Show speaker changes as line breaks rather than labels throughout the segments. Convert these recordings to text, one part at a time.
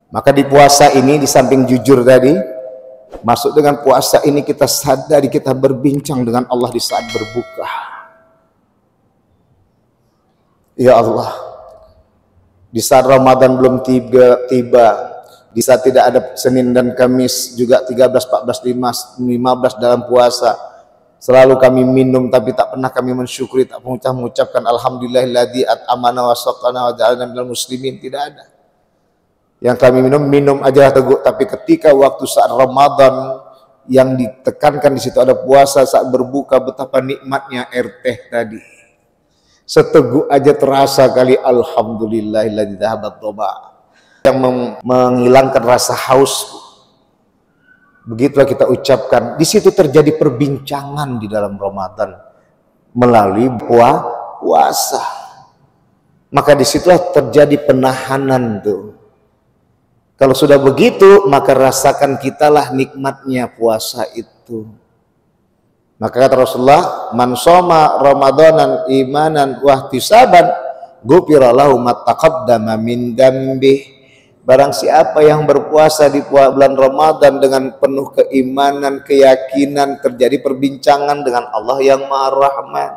Maka di puasa ini, di samping jujur tadi, masuk dengan puasa ini kita sadari kita berbincang dengan Allah di saat berbuka. Ya Allah, di saat Ramadan belum tiba, di saat tidak ada Senin dan Kamis, juga 13, 14, 15 dalam puasa, selalu kami minum tapi tak pernah kami mensyukuri, tak mengucapkan alhamdulillahilladzi at'amana wa saqana wa ja'alna minal muslimin. Tidak ada. Yang kami minum aja teguk, tapi ketika waktu saat Ramadan yang ditekankan di situ ada puasa, saat berbuka betapa nikmatnya air teh tadi. Seteguk aja terasa kali alhamdulillahilladzi dhahabat dhama, yang menghilangkan rasa haus. Begitulah kita ucapkan. Di situ terjadi perbincangan di dalam Ramadan melalui puasa. Maka disitulah terjadi penahanan tuh. Kalau sudah begitu, maka rasakan kitalah nikmatnya puasa itu. Maka kata Rasulullah, man shoma ramadanan imanan wa ihtisaban ghufira lahu ma taqaddama min dzambih. Barang siapa yang berpuasa di bulan Ramadan dengan penuh keimanan, keyakinan, terjadi perbincangan dengan Allah yang Maha Rahman.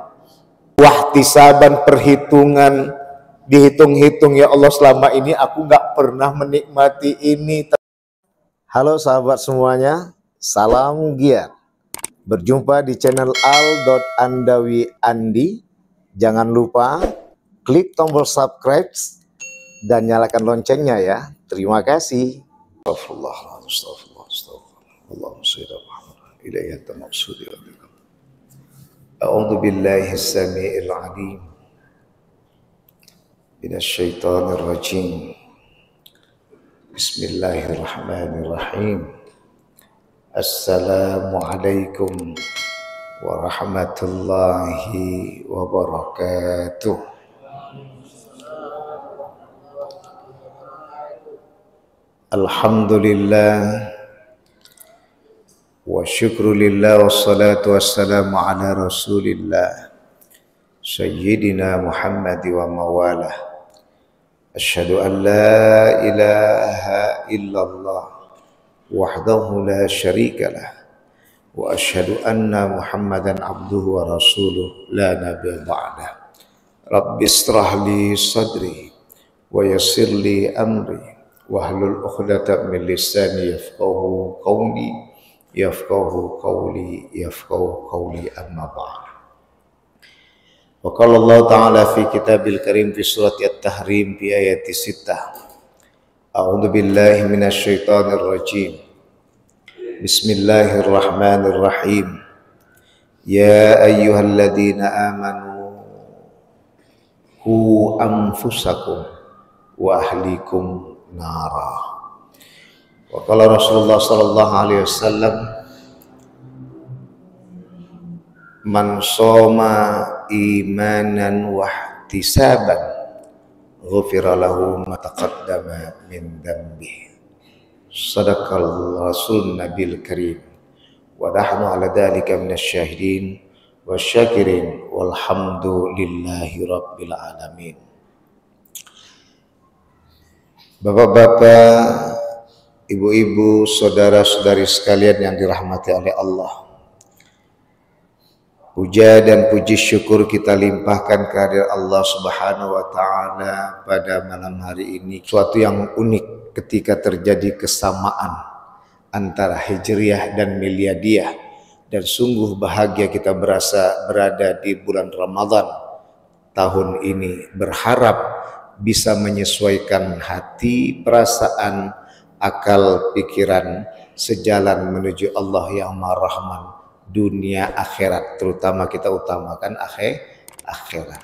Wa ihtisaban, perhitungan, dihitung-hitung, ya Allah selama ini aku nggak pernah menikmati ini. Halo sahabat semuanya, salam giat. Berjumpa di channel Al.Andawi Andi. Jangan lupa klik tombol subscribe dan nyalakan loncengnya ya. Terima kasih. A'udzu billahi as-sami'il 'alim minasyaitonir rajim. Bismillahirrahmanirrahim. Assalamualaikum warahmatullahi wabarakatuh. Alhamdulillah wa syukrulillah wassalatu wassalamu ala rasulillah sayyidina Muhammad wa mawalah. Asyhadu an la ilaha illallah wahdahu la syarikalah wa asyhadu anna Muhammadan abduhu wa rasuluh la nabiyya ba'dah. Rabbi israh li sadri wa yassir li amri wahlul 'uqdatam min lisani yafqahu qawli amma ba'd. Wa qala Allah ta'ala fi kitabil karim fi surati at-tahrim fi ayati 6. A'udzu billahi minasy syaithanir rajim. Bismillahirrahmanirrahim. Ya ayyuhalladzina amanu qu anfusakum wa ahlikum nara. Wa qala Rasulullah sallallahu alaihi wasallam, man shoma imanan wa ihtisaban ghufira lahu ma taqaddama min dzambi. Sadaqal rasul nabil karim wa nahnu ala dzalika minasyahidin wasyakirin walhamdulillahi rabbil alamin. Bapak-bapak, ibu-ibu, saudara-saudari sekalian yang dirahmati oleh Allah, puja dan puji syukur kita limpahkan kehadirat Allah Subhanahu wa taala pada malam hari ini. Suatu yang unik ketika terjadi kesamaan antara Hijriyah dan Miladiyah, dan sungguh bahagia kita berada di bulan Ramadan tahun ini. Berharap bisa menyesuaikan hati, perasaan, akal, pikiran sejalan menuju Allah yang Maha Rahman dunia akhirat, terutama kita utamakan akhirat.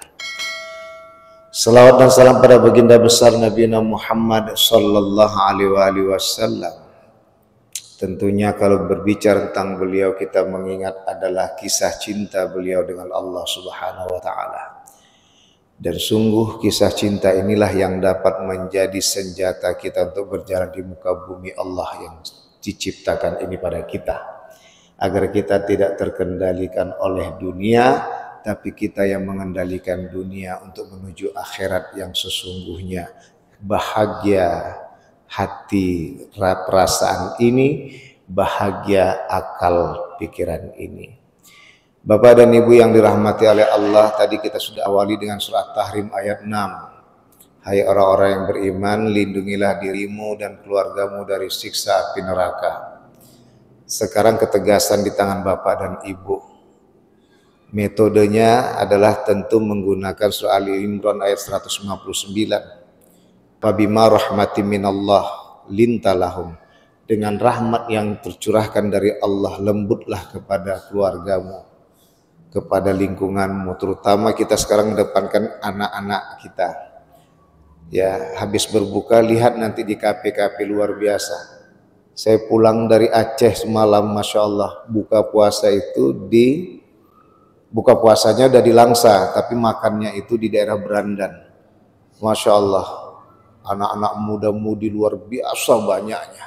Salawat dan salam pada baginda besar Nabi Muhammad sallallahu alaihi wasallam. Tentunya kalau berbicara tentang beliau, kita mengingat adalah kisah cinta beliau dengan Allah Subhanahu wa taala. Dan sungguh kisah cinta inilah yang dapat menjadi senjata kita untuk berjalan di muka bumi Allah yang diciptakan ini pada kita, agar kita tidak terkendalikan oleh dunia, tapi kita yang mengendalikan dunia untuk menuju akhirat yang sesungguhnya bahagia, hati, perasaan ini, bahagia akal pikiran ini. Bapak dan Ibu yang dirahmati oleh Allah, tadi kita sudah awali dengan surat Tahrim ayat 6. Hai orang-orang yang beriman, lindungilah dirimu dan keluargamu dari siksa api neraka. Sekarang ketegasan di tangan Bapak dan Ibu. Metodenya adalah tentu menggunakan surah Ali Imran ayat 159. Fabima rahmatin minallah lintalahum. Dengan rahmat yang tercurahkan dari Allah, lembutlah kepada keluargamu, kepada lingkunganmu, terutama kita sekarang mendepankan anak-anak kita. Ya, habis berbuka lihat nanti di kafe-kafe luar biasa. Saya pulang dari Aceh semalam, Masya Allah, buka puasanya udah di Langsa, tapi makannya itu di daerah Berandan. Masya Allah, anak-anak muda-mudi luar biasa banyaknya.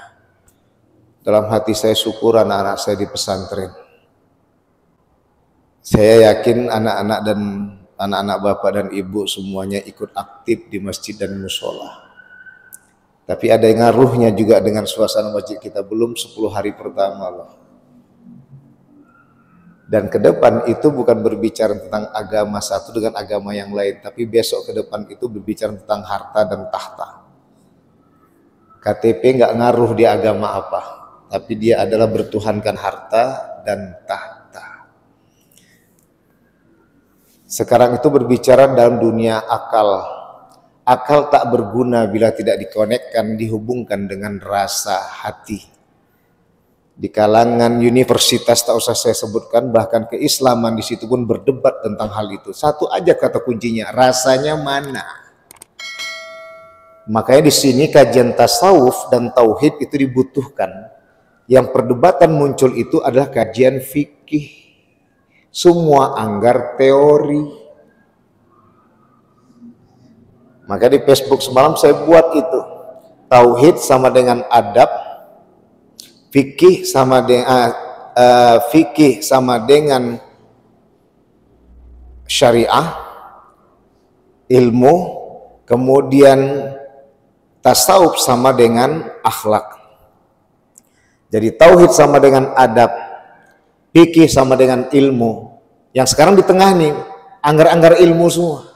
Dalam hati saya syukur anak-anak saya di pesantren. Saya yakin anak-anak Bapak dan Ibu semuanya ikut aktif di masjid dan musola. Tapi ada yang ngaruhnya juga dengan suasana masjid kita, belum 10 hari pertama loh. Dan ke depan itu bukan berbicara tentang agama satu dengan agama yang lain, tapi besok ke depan itu berbicara tentang harta dan tahta. KTP nggak ngaruh di agama apa, tapi dia adalah bertuhankan harta dan tahta. Sekarang itu berbicara dalam dunia akal. Akal tak berguna bila tidak dikonekkan, dihubungkan dengan rasa hati. Di kalangan universitas tak usah saya sebutkan, bahkan keislaman di situ pun berdebat tentang hal itu. Satu aja kata kuncinya, rasanya mana? Makanya di sini kajian tasawuf dan tauhid itu dibutuhkan. Yang perdebatan muncul itu adalah kajian fikih. Semua anggar teori. Maka di Facebook semalam saya buat itu. Tauhid sama dengan adab. Fikih sama dengan syariah, ilmu, kemudian tasawuf sama dengan akhlak. Jadi tauhid sama dengan adab, fikih sama dengan ilmu. Yang sekarang di tengah nih, anggar-anggar ilmu semua.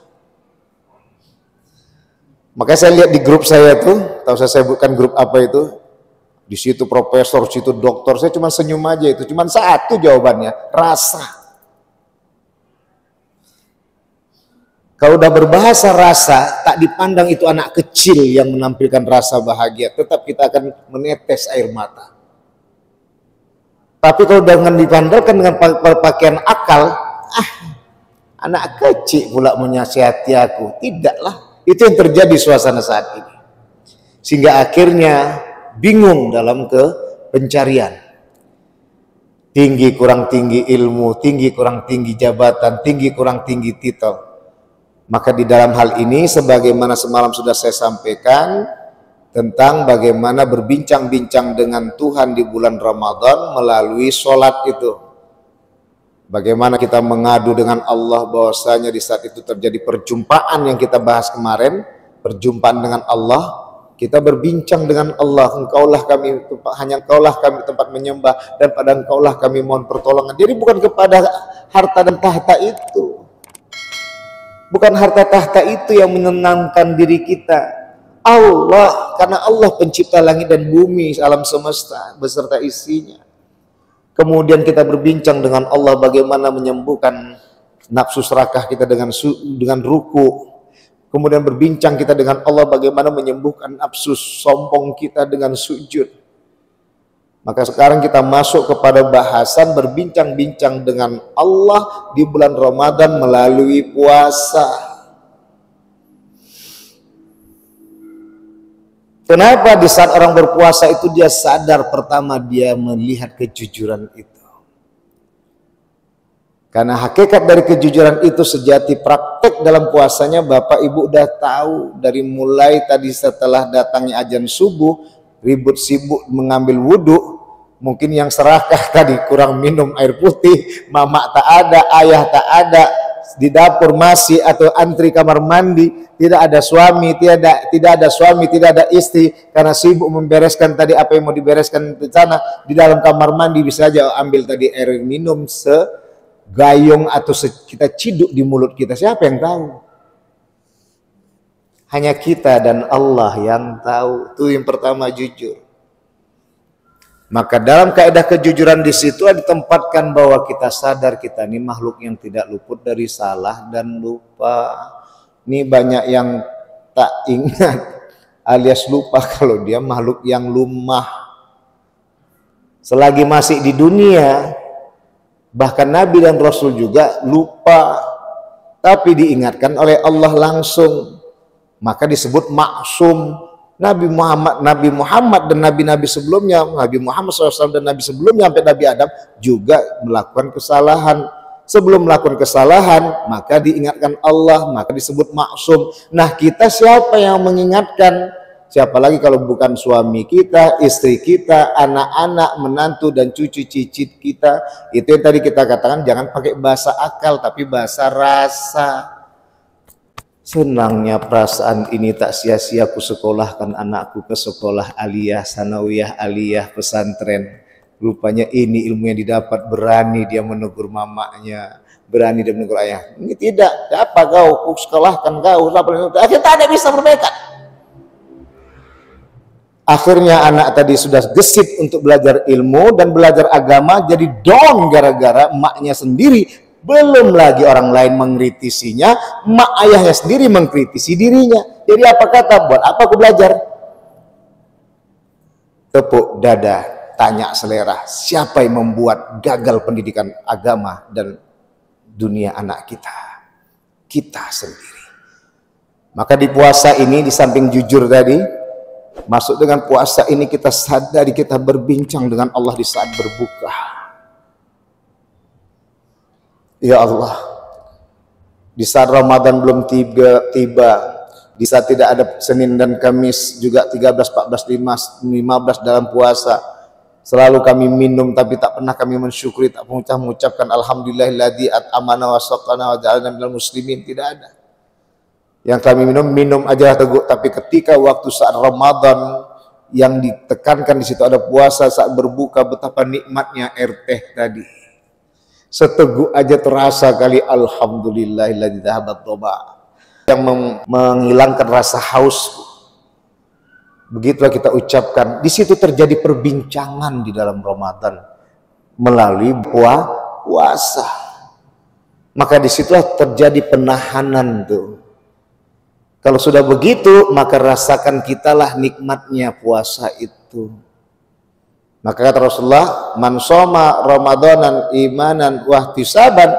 Makanya saya lihat di grup saya tuh, tahu saya sebutkan grup apa itu? Di situ profesor, di situ doktor, saya cuma senyum aja itu. Cuma satu jawabannya, rasa. Kalau udah berbahasa rasa, tak dipandang itu anak kecil yang menampilkan rasa bahagia. Tetap kita akan menetes air mata. Tapi kalau dengan dipandangkan dengan pakaian akal, anak kecil pula menasihati aku. Tidaklah. Itu yang terjadi suasana saat ini. Sehingga akhirnya bingung dalam pencarian. Tinggi kurang tinggi ilmu, tinggi kurang tinggi jabatan, tinggi kurang tinggi titel. Maka di dalam hal ini, sebagaimana semalam sudah saya sampaikan, tentang bagaimana berbincang-bincang dengan Tuhan di bulan Ramadan melalui sholat itu. Bagaimana kita mengadu dengan Allah, bahwasanya di saat itu terjadi perjumpaan yang kita bahas kemarin, perjumpaan dengan Allah. Kita berbincang dengan Allah, hanya Engkaulah kami tempat menyembah, dan pada Engkaulah kami mohon pertolongan. Jadi bukan kepada harta dan tahta itu. Bukan harta tahta itu yang menenangkan diri kita. Allah, karena Allah pencipta langit dan bumi, alam semesta beserta isinya. Kemudian kita berbincang dengan Allah bagaimana menyembuhkan nafsu serakah kita dengan ruku. Kemudian berbincang kita dengan Allah bagaimana menyembuhkan nafsu sombong kita dengan sujud. Maka sekarang kita masuk kepada bahasan berbincang-bincang dengan Allah di bulan Ramadan melalui puasa. Kenapa di saat orang berpuasa itu dia sadar, pertama dia melihat kejujuran itu. Karena hakikat dari kejujuran itu sejati praktek dalam puasanya Bapak Ibu udah tahu. Dari mulai tadi setelah datangnya azan subuh, ribut sibuk mengambil wudhu. Mungkin yang serakah tadi kurang minum air putih, mama tak ada, ayah tak ada, di dapur masih atau antri kamar mandi, tidak ada suami, tidak ada istri karena sibuk membereskan tadi apa yang mau dibereskan di sana. Di dalam kamar mandi bisa aja ambil tadi air minum segayung atau kita ciduk di mulut kita. Siapa yang tahu? Hanya kita dan Allah yang tahu. Itu yang pertama, jujur. Maka dalam kaidah kejujuran di situ ditempatkan bahwa kita sadar kita ini makhluk yang tidak luput dari salah dan lupa. Ini banyak yang tak ingat alias lupa kalau dia makhluk yang lumah. Selagi masih di dunia, bahkan Nabi dan Rasul juga lupa, tapi diingatkan oleh Allah langsung. Maka disebut maksum. Nabi Muhammad dan nabi-nabi sebelumnya, Nabi Muhammad SAW dan nabi sebelumnya sampai Nabi Adam juga melakukan kesalahan. Sebelum melakukan kesalahan, maka diingatkan Allah, maka disebut maksum. Nah, kita siapa yang mengingatkan? Siapa lagi kalau bukan suami kita, istri kita, anak-anak, menantu dan cucu cicit kita. Itu yang tadi kita katakan, jangan pakai bahasa akal tapi bahasa rasa. Senangnya perasaan ini tak sia-sia ku sekolahkan anakku ke sekolah aliyah, sanawiyah, aliyah, pesantren. Rupanya ini ilmu yang didapat, berani dia menegur mamanya, berani dia menegur ayah. Ini tidak, apa kau, ku sekolahkan kau, akhirnya tak ada bisa berbaikan. Akhirnya anak tadi sudah gesit untuk belajar ilmu dan belajar agama, jadi down gara-gara emaknya sendiri. Belum lagi orang lain mengkritisinya, mak ayahnya sendiri mengkritisi dirinya. Jadi apa kata? Buat apa aku belajar? Tepuk dada, tanya selera. Siapa yang membuat gagal pendidikan agama dan dunia anak kita? Kita sendiri. Maka di puasa ini, di samping jujur tadi, masuk dengan puasa ini kita sadari kita berbincang dengan Allah di saat berbuka. Ya Allah, di saat Ramadan belum tiba, di saat tidak ada Senin dan Kamis, juga 13, 14, 15 dalam puasa, selalu kami minum tapi tak pernah kami mensyukuri, tak mengucapkan alhamdulillahilladzi at'amana wa saqana wa ja'alna minal muslimin. Tidak ada. Yang kami minum aja teguk, tapi ketika waktu saat Ramadan yang ditekankan di situ ada puasa, saat berbuka betapa nikmatnya air teh tadi. Seteguk aja terasa kali alhamdulillahilladzi dhahabat dhama, yang menghilangkan rasa haus. Begitulah kita ucapkan. Di situ terjadi perbincangan di dalam Ramadan melalui puasa. Maka disitulah terjadi penahanan tuh. Kalau sudah begitu, maka rasakan kitalah nikmatnya puasa itu. Maka kata Rasulullah, man shoma ramadanan imanan wa ihtisaban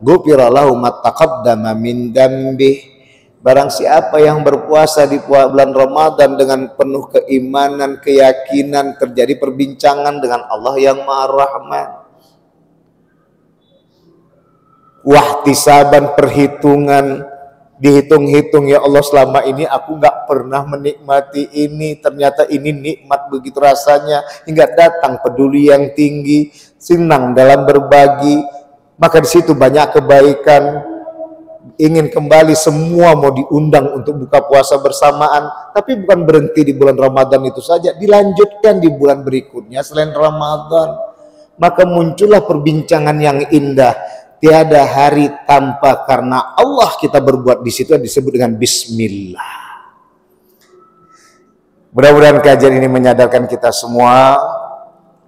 ghufira lahu ma taqaddama min dzambih. Barang siapa yang berpuasa di bulan Ramadan dengan penuh keimanan, keyakinan, terjadi perbincangan dengan Allah yang Maha Rahman. Wa ihtisaban, perhitungan, dihitung-hitung, ya Allah selama ini aku nggak pernah menikmati ini, ternyata ini nikmat begitu rasanya, hingga datang peduli yang tinggi, senang dalam berbagi. Maka di situ banyak kebaikan, ingin kembali, semua mau diundang untuk buka puasa bersamaan, tapi bukan berhenti di bulan Ramadan itu saja, dilanjutkan di bulan berikutnya selain Ramadan. Maka muncullah perbincangan yang indah. Tiada hari tanpa karena Allah kita berbuat, di situ disebut dengan bismillah. Mudah-mudahan kajian ini menyadarkan kita semua,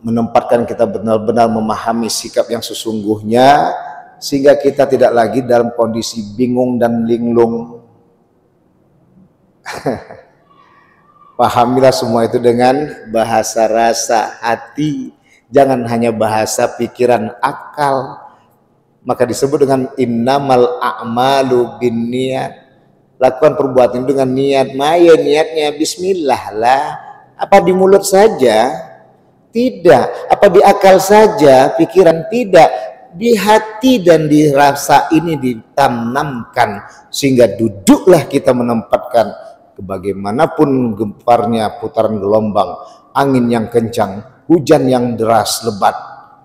menempatkan kita benar-benar memahami sikap yang sesungguhnya, sehingga kita tidak lagi dalam kondisi bingung dan linglung. Pahamilah semua itu dengan bahasa rasa hati, jangan hanya bahasa pikiran akal. Maka disebut dengan innamal a'malu binniyat. Lakukan perbuatan dengan niat. Maya niatnya bismillah lah. Apa di mulut saja? Tidak. Apa di akal saja? Pikiran? Tidak. Di hati dan di rasa ini ditanamkan, sehingga duduklah kita menempatkan bagaimanapun gemparnya putaran gelombang, angin yang kencang, hujan yang deras lebat,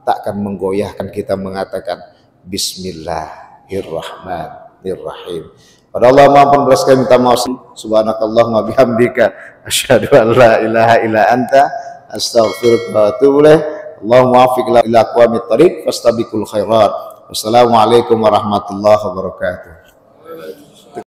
tak akan menggoyahkan kita mengatakan Bismillah. Bismillahirrahmanirrahim. Pada Allah Maha Penbelas kami minta maaf. Subhanakallahumma bihamdika asyhadu an la ilaha illa anta astaghfiruka wa atubu ilaik. Allahumma afiq ila aqwamit thariq fastabiqul khairat. Wassalamualaikum warahmatullahi wabarakatuh.